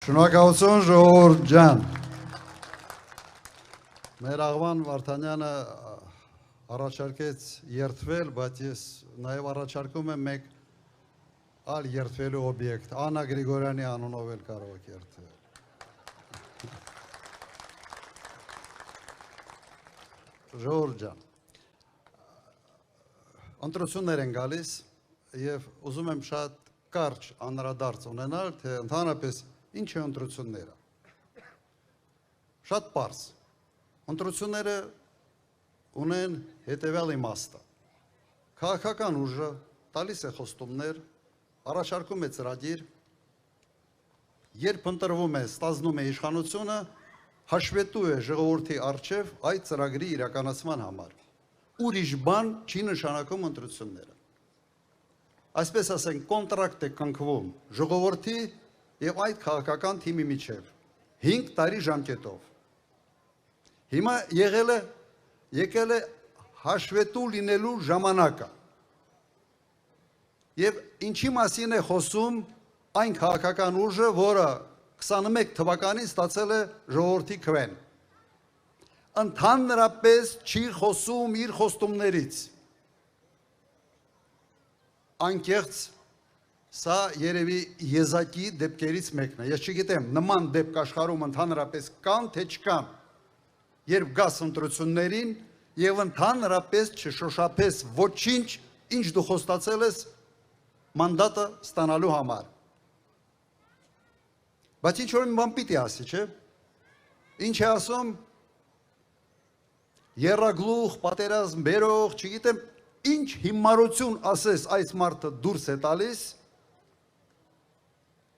Շնորհակալություն ժողովուրդ ջան։ Մեր աղվան Վարդանյանը առաջարկեց երթվել, բայց ես նաև առաջարկում եմ մեկ այլ երթվելու օբյեկտ, Աննա Գրիգորյանի անունով էլ կարող եք երթվել։ Ժողովուրդ ջան, ընտրություններ են գալիս եւ ուզում եմ շատ կարճ անդրադարձ ունենալ, թե ընդհանրապես ինչ է ընտրությունները։ Շատ պարզ։ Ընտրությունները ունեն հետևյալ իմաստը։ Քաղաքական ուժը տալիս է խոստումներ, առաջարկում է ծրագիր, երբ ընտրվում է, ստանձնում է իշխանությունը, հաշվետու է ժողովրդի առջև այդ ծրագրի իրականացման համար։ Ուրիշ բան չի նշանակում ընտրությունները։ Այսպես ասենք, կոնտրակտ է կնքվում ժողովրդի եւ այդ քաղաքական թիմի միջև 5 տարի ժամկետով։ Հիմա եկել է հաշվետու լինելու ժամանակը։ Եվ ինչի մասին է խոսում այն քաղաքական ուժը, որը 21 թվականին ստացել է ժողովրդի քվեն։ Ընդհանրապես չի խոսում իր խոստումներից։ Անկեղծ սա երևի եզակի դեպքերից մեկն է։ Ես չգիտեմ, նման դեպք աշխարհում ընդհանրապես կան, թե չկան։ Երբ գաս ընտրություններին եւ ընդհանրապես չշոշափես ոչինչ, ինչ դու խոստացել ես մանդատը ստանալու համար։ Բայց ինչ որ մի բան պիտի ասի, չէ՞։ Ինչ է ասում, երրագլուխ, պատերազմ բերող, չգիտեմ, ինչ հիմարություն ասես այս մարդը դուրս է տալիս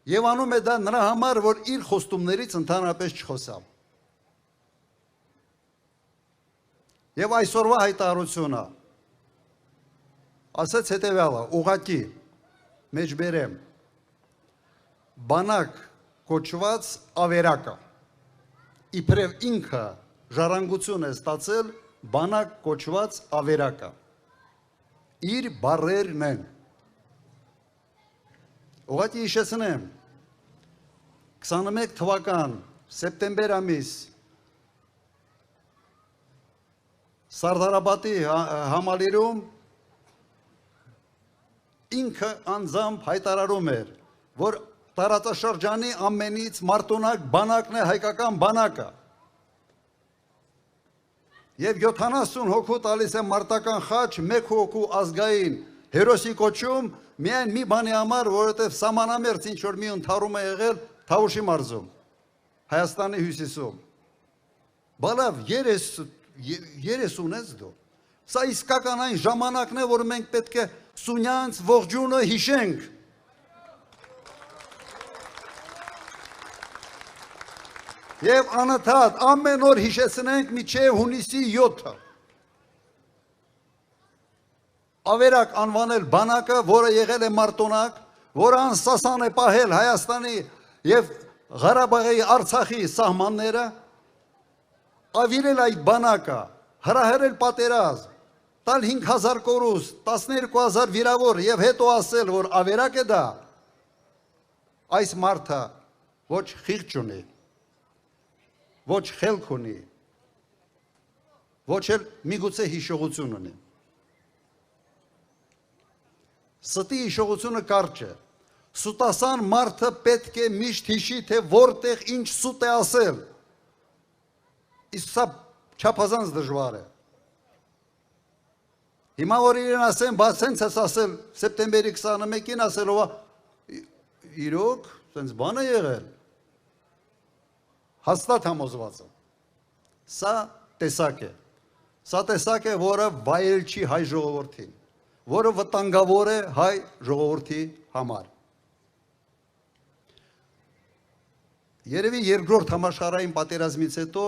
եւ անում է դա նրա համար, որ իր խոստումներից ընդհանրապես չխոսա։ Եվ այսօրվա հայտարարությունը ասեց հետևյալը, ուղղակի մեջբերեմ, բանակ կոչված ավերակը, իբրև ինքը ժառանգություն է ստացել բանակ կոչված ավերակը, իր բառերն են։ Ուղղակի հիշեցնեմ, 21 թվական սեպտեմբեր ամիս Սարդարապետի համալիրում ինքը անձամբ հայտարարում էր, որ տարածաշրջանի ամենից մարտունակ բանակն է հայկական բանակը։ Եվ 70 հոգու տալիս է մարտական խաչ, 1 հոգու ազգային հերոսի կոչում, միայն մի բանի համար, որովհետև սահմանամերձ ինչ որ մի ընդհարում է եղել Թավուշի մարզում, Հայաստանի հյուսիսում։ Բալավ, երես ունես դու։ Սա իսկական այն ժամանակն է, որ մենք պետք է Սունյանց ողջունը հիշենք։ Եվ անընդհատ ամեն օր հիշեցնենք մինչև հունիսի 7-ը։ Ավերակ անվանել բանակը, որը եղել է մարտունակ, որը անսասան է պահել Հայաստանի եւ Ղարաբաղի Արցախի սահմանները, ավիրել այդ բանակը, հրահրել պատերազմ, տալ 5000 կորուս, 12000 վիրավոր եւ հետո ասել, որ ավերակ է դա, այս մարդը ոչ խիղճ ունի, ոչ խելք ունի, ոչ էլ միգուցե հիշողություն ունի։ Ստի հիշողությունը կարճ է։ Սուտասան մարդը պետք է միշտ հիշի, թե որտեղ ինչ սուտ է ասել։ Իսկ սա չափազանց դժվար է։ Հիմա որ իրեն ասեմ, բայց հենց ես ասել սեպտեմբերի 21-ին ասելով, իրոք, սենց բան է եղել։ Հաստատ համոզված եմ։ Սա տեսակ է։ Սա տեսակ է, որը վայել չի հայ ժողովրդին, որը վտանգավոր է հայ ժողովրդի համար։ Երևի երկրորդ համաշխարհային պատերազմից հետո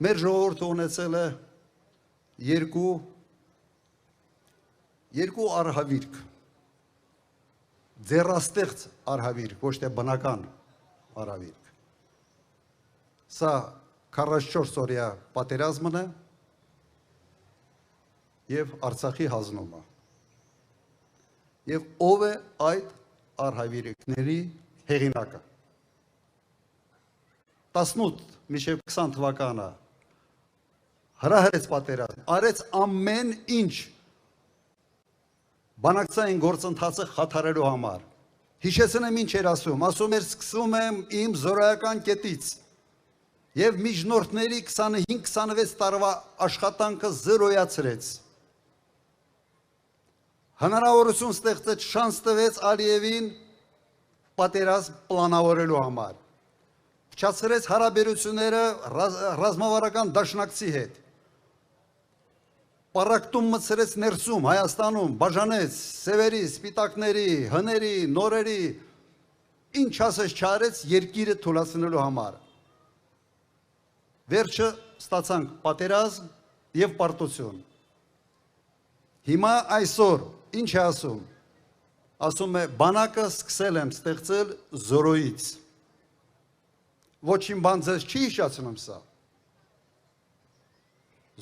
մեր ժողովուրդը ունեցել է երկու արհավիրք, ձեռաստեղծ արհավիրք, ոչ թե բնական արհավիրք։ Սա 44 օրյա պատերազմն է եւ Արցախի հանձնումը։ Եվ ով է այդ արհավիրքների հեղինակը։ 18 մինչև 20 թվականը հրահրեց պատերազմ, արեց ամեն ինչ բանակցային գործընթացը խաթարելու համար։ Հիշեցնեմ ինչ էր ասում էր սկսում եմ իմ զորայական կետից և միջնորդների 25-26 տարվա աշխատանքը զրոյացրեց։ Հնարավորություն ստեղծեց, շանս տվեց Ալիևին պատերազմ պլանավորելու համար։ Փչացրեց հարաբերությունները ռազմավարական դաշնակցի հետ։ Պառակտում մտցրեց ներսում, Հայաստանում, բաժանեց սևերի, սպիտակների, հների, նորերի, ինչ ասես չարեց երկիրը թուլացնելու համար։ Վերջը ստացանք պատերազմ և պարտություն։ Հիմա այսօր ինչ է ասում։ Ասում է բանակը սկսել եմ ստեղծել զորոյից։ Ոչինչ բան ձեզ չի հիշացնում սա։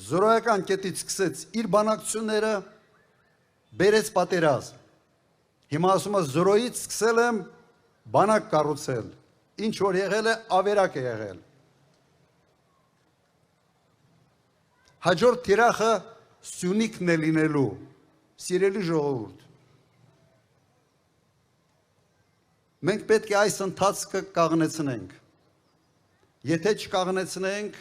Զորոյական կետից սկսեց իր բանակցությունները, բերեց պատերազմ։ Հիմա ասում է զորոյից սկսել եմ բանակ կառուցել, ինչ որ եղել է ավերակ է եղել։ Հաջորդ թիրախը Սյունիքն է լինելու, սիրելի ժողովուրդ։ Մենք պետք է այս ընթացքը կաղնեցնենք։ Եթե չկաղնեցնենք,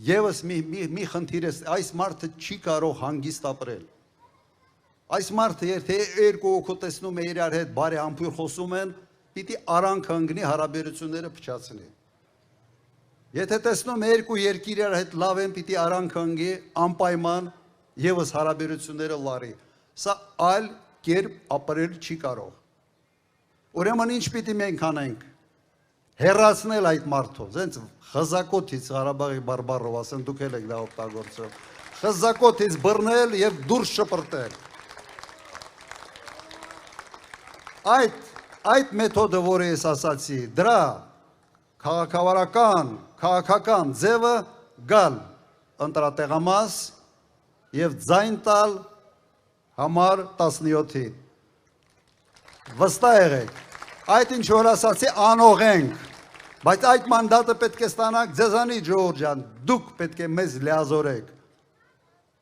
ևս մի խնդիր է, այս մարդը չի կարող հանգիստ ապրել։ Այս մարդը եթե երկու օգու տեսնում է իրար հետ բարի համբույր խոսում են, պիտի արանք ընկնի հարաբերությունները փչացնի։ Եթե տեսնում է երկու երկիր իրար հետ լավ են, պիտի արանք ընկի, անպայման ևս հարաբերությունները լարի։ Սա այլ կերպ ապրել չի կարող։ Ուրեմն ինչ պիտի մենք անենք։ Հեռացնել այդ մարդով, զենց խզակոթից Ղարաբաղի բարբառով ասեն, դուք էլ եք դա օգտագործում, խզակոթից բռնել և դուրս շպրտել։ Այդ մեթոդը, որը ես ասացի, դրա քաղաքական ձևը գալ ընտրատեղամաս և ձայն տալ համար 17-ին։ Վստահ եղեք, այդ ինչ որ ասացի անող ենք, բայց այդ մանդատը պետք է ստանանք ձեզանի ժողովուրդ ջան, դուք պետք է մեզ լիազորեք,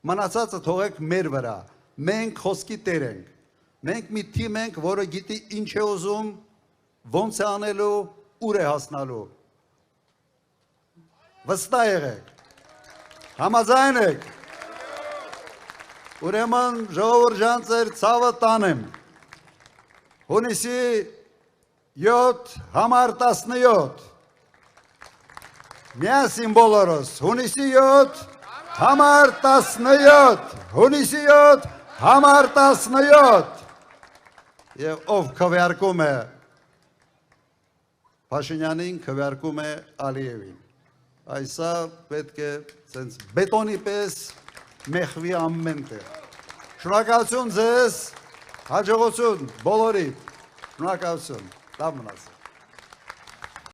մնացածը թողեք մեր վրա, մենք խոսքի տեր ենք, մենք մի թիմ ենք, որը գիտի ինչ է ուզում, ոնց է անելու, ուր է հասնալու, վստահ եղեք, համաձայն եք, ուրեմն ժողովուրդ ջան ձեր ցավը տանեմ, հունիսի 7 համար 17 միասին բոլորս հունիսի 7 համար 17 հունիսի 7 համար 17 և ով քվեարկում է Փաշինյանին, քվեարկում է Ալիևին։ Այսա պետք է սենց բետոնի պես մեխվի ամեն տեղ։ Շնորհակալություն ձեզ, հաջողություն բոլորի, շնորհակալություն, լավ մնաց։